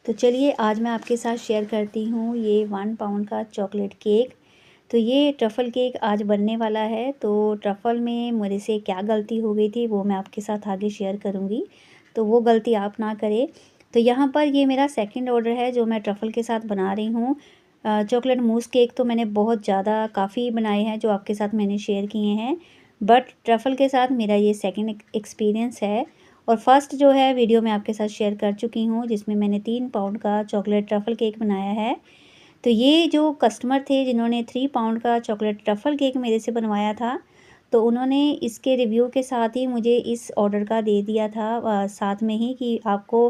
तो चलिए आज मैं आपके साथ शेयर करती हूँ ये 1 पाउंड का चॉकलेट केक। तो ये ट्रफ़ल केक आज बनने वाला है। तो ट्रफ़ल में मेरे से क्या गलती हो गई थी वो मैं आपके साथ आगे शेयर करूँगी, तो वो गलती आप ना करें। तो यहाँ पर ये मेरा सेकंड ऑर्डर है जो मैं ट्रफ़ल के साथ बना रही हूँ। चॉकलेट मूस केक तो मैंने बहुत ज़्यादा काफ़ी बनाए हैं जो आपके साथ मैंने शेयर किए हैं, बट ट्रफ़ल के साथ मेरा ये सेकंड एक्सपीरियंस है। और फर्स्ट जो है वीडियो मैं आपके साथ शेयर कर चुकी हूँ जिसमें मैंने 3 पाउंड का चॉकलेट ट्रफ़ल केक बनाया है। तो ये जो कस्टमर थे जिन्होंने 3 पाउंड का चॉकलेट ट्रफ़ल केक मेरे से बनवाया था, तो उन्होंने इसके रिव्यू के साथ ही मुझे इस ऑर्डर का दे दिया था साथ में ही कि आपको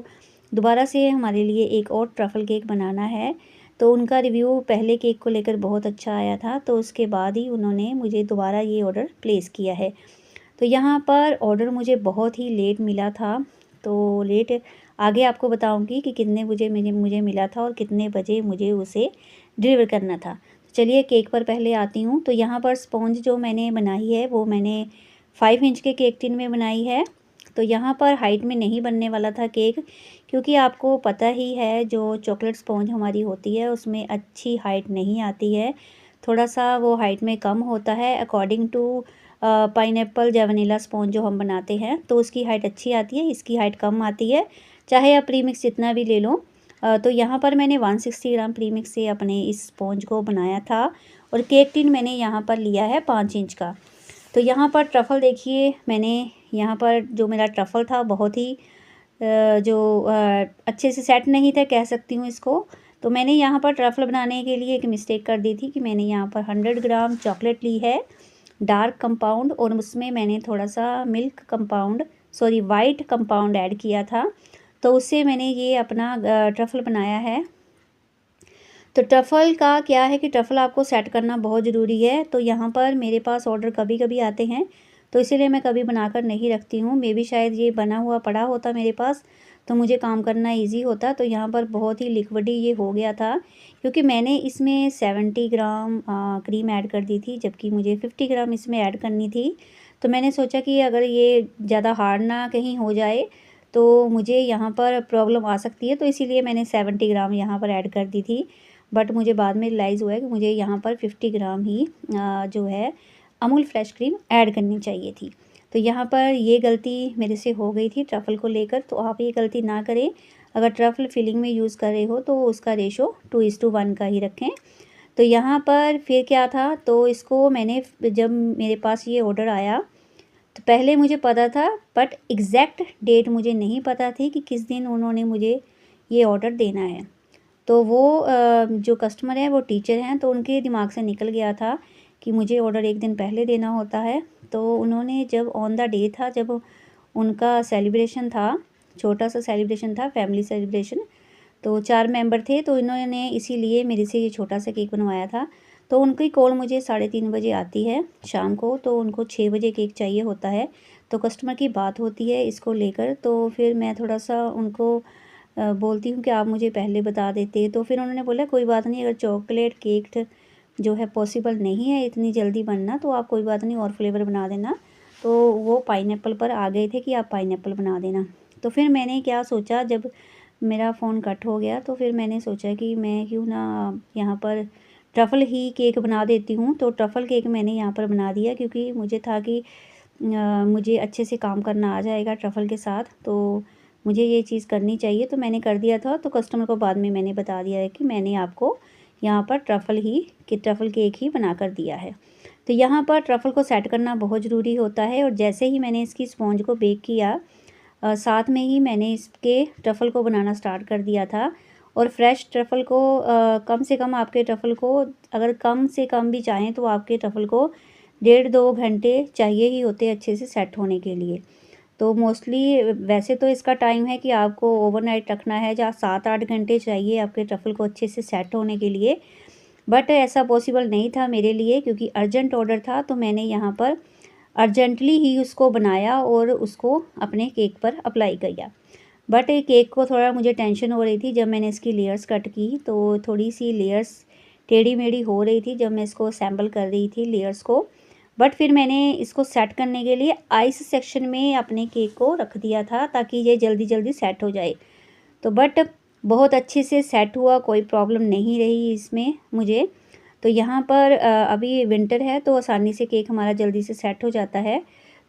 दोबारा से हमारे लिए एक और ट्रफ़ल केक बनाना है। तो उनका रिव्यू पहले केक को लेकर बहुत अच्छा आया था, तो उसके बाद ही उन्होंने मुझे दोबारा ये ऑर्डर प्लेस किया है। तो यहाँ पर ऑर्डर मुझे बहुत ही लेट मिला था, तो लेट आगे आपको बताऊंगी कि कितने बजे मुझे मिला था और कितने बजे मुझे उसे डिलीवर करना था। चलिए केक पर पहले आती हूँ। तो यहाँ पर स्पॉन्ज जो मैंने बनाई है वो मैंने 5 इंच के केक टिन में बनाई है। तो यहाँ पर हाइट में नहीं बनने वाला था केक, क्योंकि आपको पता ही है जो चॉकलेट स्पॉन्ज हमारी होती है उसमें अच्छी हाइट नहीं आती है, थोड़ा सा वो हाइट में कम होता है अकॉर्डिंग टू पाइनएप्पल या वनीला स्पॉन्ज जो हम बनाते हैं, तो उसकी हाइट अच्छी आती है, इसकी हाइट कम आती है, चाहे आप प्रीमिक्स जितना भी ले लो। तो यहाँ पर मैंने 160 ग्राम प्रीमिक्स से अपने इस स्पॉन्ज को बनाया था और केक टिन मैंने यहाँ पर लिया है 5 इंच का। तो यहाँ पर ट्रफ़ल देखिए, मैंने यहाँ पर जो मेरा ट्रफ़ल था बहुत ही अच्छे से सेट नहीं था कह सकती हूँ इसको। तो मैंने यहाँ पर ट्रफ़ल बनाने के लिए एक मिस्टेक कर दी थी कि मैंने यहाँ पर 100 ग्राम चॉकलेट ली है डार्क कंपाउंड, और उसमें मैंने थोड़ा सा वाइट कंपाउंड ऐड किया था, तो उससे मैंने ये अपना ट्रफ़ल बनाया है। तो ट्रफ़ल का क्या है कि ट्रफ़ल आपको सेट करना बहुत ज़रूरी है। तो यहाँ पर मेरे पास ऑर्डर कभी कभी आते हैं, तो इसीलिए मैं कभी बनाकर नहीं रखती हूँ। मे बी शायद ये बना हुआ पड़ा होता मेरे पास तो मुझे काम करना इजी होता। तो यहाँ पर बहुत ही लिक्विडी ये हो गया था, क्योंकि मैंने इसमें 70 ग्राम क्रीम ऐड कर दी थी, जबकि मुझे 50 ग्राम इसमें ऐड करनी थी। तो मैंने सोचा कि अगर ये ज़्यादा हार्ड ना कहीं हो जाए तो मुझे यहाँ पर प्रॉब्लम आ सकती है, तो इसीलिए मैंने 70 ग्राम यहाँ पर ऐड कर दी थी। बट मुझे बाद में रियलाइज़ हुआ है कि मुझे यहाँ पर 50 ग्राम ही जो है अमूल फ्रेश क्रीम ऐड करनी चाहिए थी। तो यहाँ पर ये गलती मेरे से हो गई थी ट्रफ़ल को लेकर, तो आप ये गलती ना करें। अगर ट्रफ़ल फिलिंग में यूज़ कर रहे हो तो उसका रेशो 2:1 का ही रखें। तो यहाँ पर फिर क्या था, तो इसको मैंने जब मेरे पास ये ऑर्डर आया तो पहले मुझे पता था, बट एग्जैक्ट डेट मुझे नहीं पता थी कि किस दिन उन्होंने मुझे ये ऑर्डर देना है। तो वो जो कस्टमर है वो टीचर हैं, तो उनके दिमाग से निकल गया था कि मुझे ऑर्डर एक दिन पहले देना होता है। तो उन्होंने जब ऑन द डे था, जब उनका सेलिब्रेशन था, छोटा सा सेलिब्रेशन था, फैमिली सेलिब्रेशन, तो 4 मेंबर थे, तो इन्होंने इसीलिए मेरे से ये छोटा सा केक बनवाया था। तो उनकी कॉल मुझे 3:30 बजे आती है शाम को, तो उनको 6 बजे केक चाहिए होता है। तो कस्टमर की बात होती है इसको लेकर, तो फिर मैं थोड़ा सा उनको बोलती हूँ कि आप मुझे पहले बता देते। तो फिर उन्होंने बोला कोई बात नहीं, अगर चॉकलेट केक जो है पॉसिबल नहीं है इतनी जल्दी बनना, तो आप कोई बात नहीं और फ्लेवर बना देना। तो वो पाइनएप्पल पर आ गए थे कि आप पाइनएप्पल बना देना। तो फिर मैंने क्या सोचा, जब मेरा फ़ोन कट हो गया तो फिर मैंने सोचा कि मैं क्यों ना यहाँ पर ट्रफ़ल ही केक बना देती हूँ। तो ट्रफ़ल केक मैंने यहाँ पर बना दिया, क्योंकि मुझे था कि मुझे अच्छे से काम करना आ जाएगा ट्रफ़ल के साथ, तो मुझे ये चीज़ करनी चाहिए, तो मैंने कर दिया था। तो कस्टमर को बाद में मैंने बता दिया है कि मैंने आपको यहाँ पर ट्रफ़ल केक ही बना कर दिया है। तो यहाँ पर ट्रफ़ल को सेट करना बहुत ज़रूरी होता है, और जैसे ही मैंने इसकी स्पॉन्ज को बेक किया साथ में ही मैंने इसके ट्रफ़ल को बनाना स्टार्ट कर दिया था। और फ्रेश ट्रफ़ल को कम से कम आपके ट्रफ़ल को, अगर कम से कम भी चाहें तो आपके ट्रफ़ल को 1.5-2 घंटे चाहिए ही होते हैं अच्छे से सेट होने के लिए। तो मोस्टली वैसे तो इसका टाइम है कि आपको ओवरनाइट रखना है, जहाँ 7-8 घंटे चाहिए आपके ट्रफ़ल को अच्छे से सेट होने के लिए। बट ऐसा पॉसिबल नहीं था मेरे लिए, क्योंकि अर्जेंट ऑर्डर था, तो मैंने यहाँ पर अर्जेंटली ही उसको बनाया और उसको अपने केक पर अप्लाई किया। बट केक को थोड़ा मुझे टेंशन हो रही थी जब मैंने इसकी लेयर्स कट की, तो थोड़ी सी लेयर्स टेढ़ी मेढ़ी हो रही थी जब मैं इसको असेंबल कर रही थी लेयर्स को। बट फिर मैंने इसको सेट करने के लिए आइस सेक्शन में अपने केक को रख दिया था, ताकि ये जल्दी जल्दी सेट हो जाए। तो बट बहुत अच्छे से सेट हुआ, कोई प्रॉब्लम नहीं रही इसमें मुझे। तो यहाँ पर अभी विंटर है तो आसानी से केक हमारा जल्दी से सेट हो जाता है।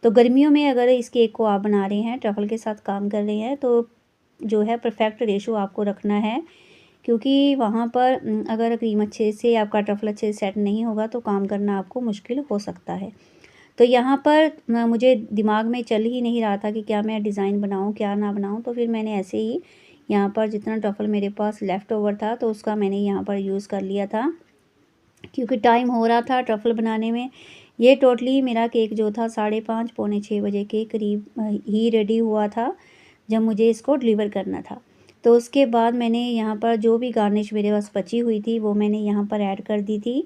तो गर्मियों में अगर इस केक को आप बना रहे हैं, ट्रफ़ल के साथ काम कर रहे हैं, तो जो है परफेक्ट रेशो आपको रखना है, क्योंकि वहाँ पर अगर क्रीम अच्छे से, आपका ट्रफ़ल अच्छे से सेट नहीं होगा तो काम करना आपको मुश्किल हो सकता है। तो यहाँ पर मुझे दिमाग में चल ही नहीं रहा था कि क्या मैं डिज़ाइन बनाऊँ क्या ना बनाऊँ, तो फिर मैंने ऐसे ही यहाँ पर जितना ट्रफ़ल मेरे पास लेफ़्ट ओवर था तो उसका मैंने यहाँ पर यूज़ कर लिया था, क्योंकि टाइम हो रहा था ट्रफ़ल बनाने में। ये टोटली मेरा केक जो था 5:30 पौने 6 बजे के करीब ही रेडी हुआ था, जब मुझे इसको डिलीवर करना था। तो उसके बाद मैंने यहाँ पर जो भी गार्निश मेरे पास बची हुई थी वो मैंने यहाँ पर ऐड कर दी थी।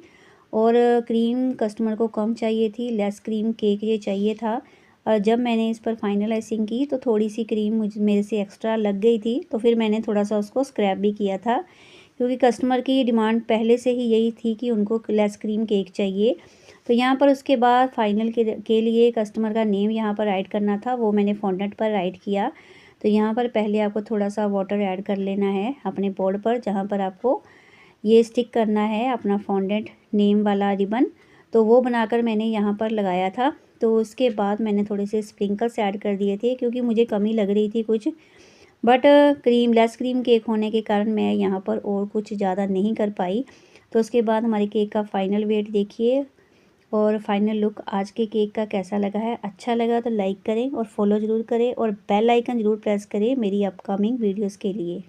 और क्रीम कस्टमर को कम चाहिए थी, लेस क्रीम केक ये चाहिए था। और जब मैंने इस पर फाइनल आइसिंग की तो थोड़ी सी क्रीम मेरे से एक्स्ट्रा लग गई थी, तो फिर मैंने थोड़ा सा उसको स्क्रैप भी किया था, क्योंकि कस्टमर की डिमांड पहले से ही यही थी कि उनको लेस क्रीम केक चाहिए। तो यहाँ पर उसके बाद फाइनल के लिए कस्टमर का नेम यहाँ पर राइट करना था, वो मैंने फॉन्टेंट पर राइट किया। तो यहाँ पर पहले आपको थोड़ा सा वाटर ऐड कर लेना है अपने बोर्ड पर, जहाँ पर आपको ये स्टिक करना है अपना फॉन्डेंट नेम वाला रिबन। तो वो बनाकर मैंने यहाँ पर लगाया था। तो उसके बाद मैंने थोड़े से स्प्रिंकल्स ऐड कर दिए थे, क्योंकि मुझे कमी लग रही थी कुछ, but cream less cream cake होने के कारण मैं यहाँ पर और कुछ ज़्यादा नहीं कर पाई। तो उसके बाद हमारे केक का फाइनल वेट देखिए और फाइनल लुक आज के केक का कैसा लगा है। अच्छा लगा तो लाइक करें और फॉलो ज़रूर करें और बेल आइकन ज़रूर प्रेस करें मेरी अपकमिंग वीडियोस के लिए।